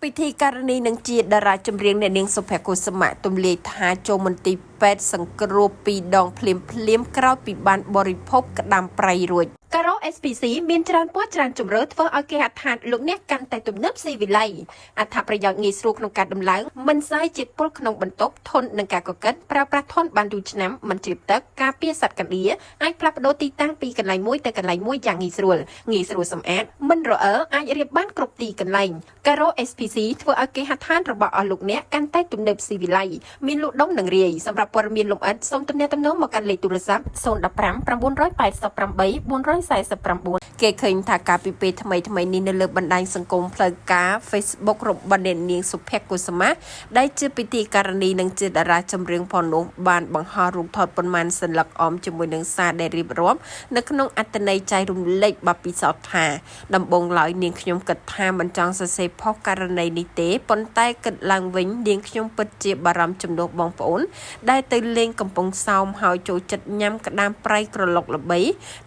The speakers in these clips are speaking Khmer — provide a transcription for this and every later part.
ពិធីការនីនឹងជាតារាចម្រៀងអ្នកនាងសុភ័ក្រកុសុមៈទម្លាយថាចូលមន្ទីរពេទ្យសង្គ្រោះ2 ដងភ្លាមក្រោយពីបានបរិភោគក្តាមប្រៃរួចការ៉ូ SPC មានច្រើនពណ៌ច្រើនជម្រើសធ្វើឲ្យគេហដ្ឋានលោកអ្នកកាន់តែទំនើបស៊ីវិល័យអត្ថប្រយោជន៍ងាយស្រួលក្នុងការដំឡើងមិនសាយជាតិពុលក្នុងបន្ទប់ធន់នឹងការកកិតប្រើប្រាស់ធន់បានយូរឆ្នាំមិនជ្រាបទឹកការពារសត្វកណ្ដៀអាចផ្លាស់ប្ដូរទីតាំងពីកន្លែងមួយទៅកន្លែងមួយយ៉ាងងាយស្រួលសម្អាតមិនរអិលអាចរៀបបានគ្រប់ទីកន្លែងការ៉ូ SPC ធ្វើឲ្យគេហដ្ឋានរបស់អស់លោកអ្នកកាន់តែទំនើបស៊ីវិល័យមានលក់ដុំនិងរាយសម្រាប់ព័ត៌មានលម្អិតសូមទំនាក់ទំនងមកកាន់លេខទូរស័ព្ទ015 988 គេឃើញថាការពីពេលថ្មីនេះនៅលើបណ្ដាញសង្គមផ្លូវការ Facebook របស់អ្នកនាងសុភ័ក្រកុសុមៈដែលជាពិធីការនីនិងជាតារាចម្រៀងផងនោះបានបង្ហោះរូបថតប៉ុន្មានសន្លឹកអមជាមួយនឹងសារដែលរៀបរាប់នៅក្នុងអត្ថន័យចែករំលែកបទពិសោធន៍ថាដំបូងឡើយនាងខ្ញុំគិតថាមិនចង់សរសេរផុសករណីនេះទេប៉ុន្តែគិតឡើងវិញនាងខ្ញុំពិតជាបារម្ភចំនួនបងប្អូនដែលទៅលេងកំពង់សោមហើយចូលចិត្តញ៉ាំក្តាមប្រៃក្រឡុកល្បី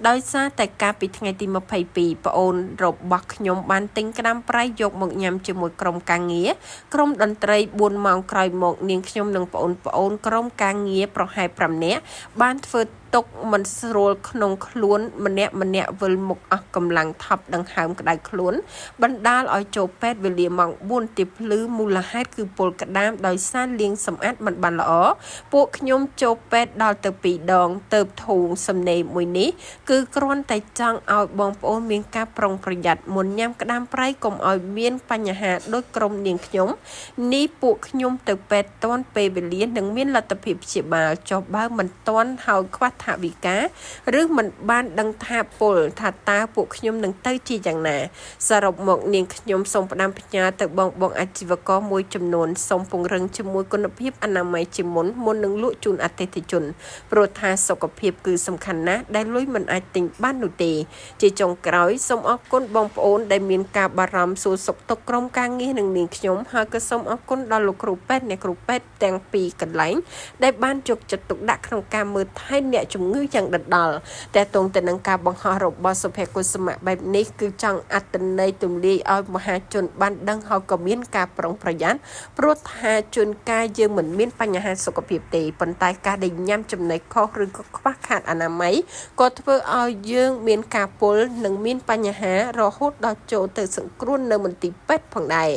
ដោយសារតែការពីថ្ងៃទី22ប្អូនរបស់ខ្ញុំបានទិញក្តាមប្រៃយកមកញ៉ាំជាមួយក្រុមការងារក្រុមតន្ត្រី4ម៉ោងក្រោយមកនាងខ្ញុំនិងប្អូនក្រុមការងារប្រហែល5នាក់បានធ្វើទុកមិនស្រួលក្នុងខ្លួនម្នាក់វិលមុខអស់កម្លាំងថប់ដង្ហើមក្តៅខ្លួនបណ្ដាលឲ្យចូលពេទ្យវេលាម៉ោង4ទៀបភ្លឺមូលហេតុគឺពុលក្តាមដោយសារលាងសម្អាតមិនបានល្អពួកខ្ញុំចូលពេទ្យដល់ទៅ2ដងទៅធូរសំណេរមួយនេះគឺគ្រាន់តែចង់ឲ្យបងប្អូនមានការប្រុងប្រយ័ត្នមុនញ៉ាំក្តាមប្រៃកុំឲ្យមានបញ្ហាដូចក្រុមនាងខ្ញុំនេះពួកខ្ញុំទៅពេទ្យតាន់ពេលវេលានិងមានលទ្ធភាពព្យាបាលចុះបើមិនតាន់ហើយខ្វះថវិកាឬមិនបានដឹងថាពលថាតើពួកខ្ញុំនឹងទៅជាយ៉ាងណាសរុបមកនាងខ្ញុំសូមផ្ដាំផ្ញើទៅបងអាជីវករមួយចំនួនសូមពង្រឹងជាមួយគុណភាពអនាម័យជាមុននឹងលក់ជូនអតិថិជនព្រោះថាសុខភាពគឺសំខាន់ណាស់ដែលលុយមិនអាចទិញបាននោះទេជាចុងក្រោយសូមអរគុណបងប្អូនដែលមានការបារម្ភសួរសុខទុក្ខក្រុមការងារនឹងនាងខ្ញុំហើយក៏សូមអរគុណដល់លោកគ្រូពេទ្យអ្នកគ្រូពេទ្យទាំងពីរកន្លែងដែលបានយកចិត្តទុកដាក់ក្នុងការមើលថែអ្នកជំងឺយ៉ាងដដែលតែតងទៅនឹងការបង្ហោះរបស់សុភ័ក្រកុសុមៈបែបនេះគឺចង់អត្តន័យទម្លាយឲ្យមហាជនបានដឹងហើយក៏មានការប្រុងប្រយ័ត្នព្រោះថាជួនកាលយើងមិនមានបញ្ហាសុខភាពទេប៉ុន្តែការដែលញ៉ាំចំណីខុសឬក៏ខ្វះខាតអនាម័យក៏ធ្វើឲ្យយើងមានការពុលនិងមានបញ្ហារហូតដល់ចូលទៅសង្គ្រោះនៅមន្ទីរពេទ្យផងដែរ